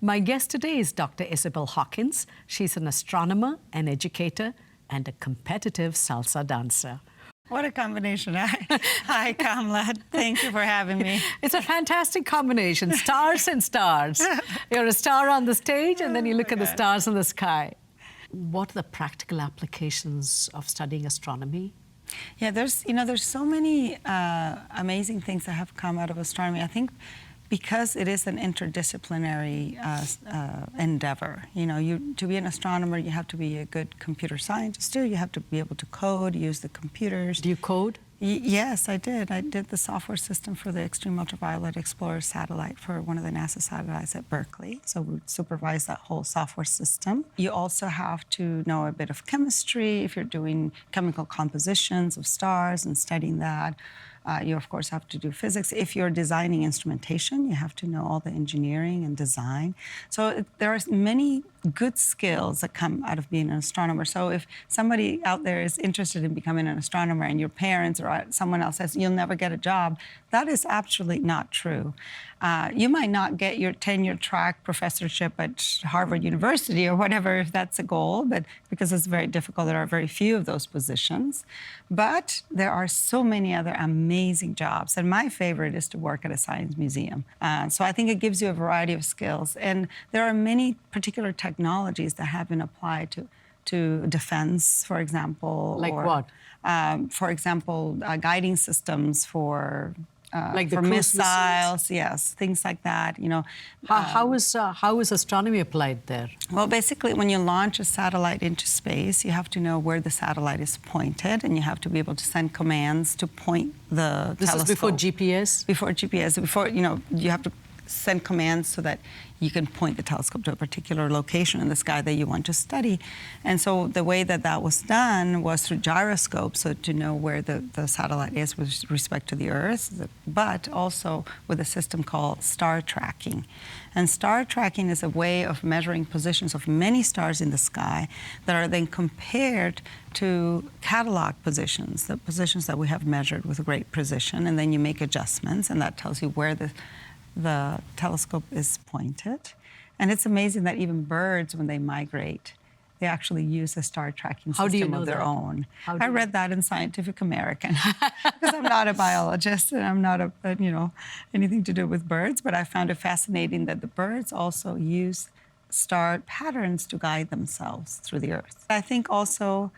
My guest today is Dr. Isabel Hawkins. She's an astronomer, an educator, and a competitive salsa dancer. What a combination. Hi, Kamla. Thank you for having me. It's a fantastic combination, stars and stars. You're a star on the stage, and then you look at the stars in the sky. What are the practical applications of studying astronomy? Yeah, there's so many amazing things that have come out of astronomy. I think because it is an interdisciplinary endeavor. To be an astronomer, you have to be a good computer scientist too. You have to be able to code, use the computers. Do you code? Yes, I did. I did the software system for the Extreme Ultraviolet Explorer satellite for one of the NASA satellites at Berkeley. So we supervise that whole software system. You also have to know a bit of chemistry if you're doing chemical compositions of stars and studying that. You, of course, have to do physics. If you're designing instrumentation, you have to know all the engineering and design. So there are many good skills that come out of being an astronomer. So if somebody out there is interested in becoming an astronomer and your parents or someone else says, you'll never get a job, that is absolutely not true. You might not get your tenure track professorship at Harvard University or whatever, if that's a goal, but because it's very difficult, there are very few of those positions. But there are so many other amazing jobs. And my favorite is to work at a science museum. So I think it gives you a variety of skills. And there are many particular technologies that have been applied to defense, for example. Like what? For example, guiding systems for like the missiles, yes, things like that. How is astronomy applied there? Well, basically, when you launch a satellite into space, you have to know where the satellite is pointed, and you have to be able to send commands to point the telescope. This is before GPS? Before GPS. Before, you have to send commands so that you can point the telescope to a particular location in the sky that you want to study. And so the way that was done was through gyroscopes, so to know where the satellite is with respect to the Earth, but also with a system called star tracking. And star tracking is a way of measuring positions of many stars in the sky that are then compared to catalog positions, the positions that we have measured with great precision, and then you make adjustments, and that tells you where the telescope is pointed. And it's amazing that even birds, when they migrate, they actually use a star tracking system of their own. I read that in Scientific American because I'm not a biologist and I'm not anything to do with birds, but I found it fascinating that the birds also use star patterns to guide themselves through the Earth. I think also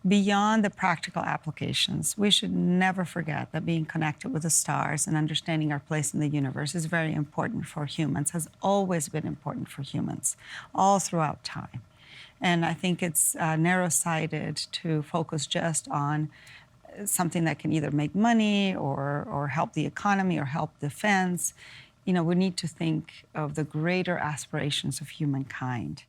beyond the practical applications, we should never forget that being connected with the stars and understanding our place in the universe is very important for humans, has always been important for humans, all throughout time. And I think it's narrow-sighted to focus just on something that can either make money or help the economy or help defense. We need to think of the greater aspirations of humankind.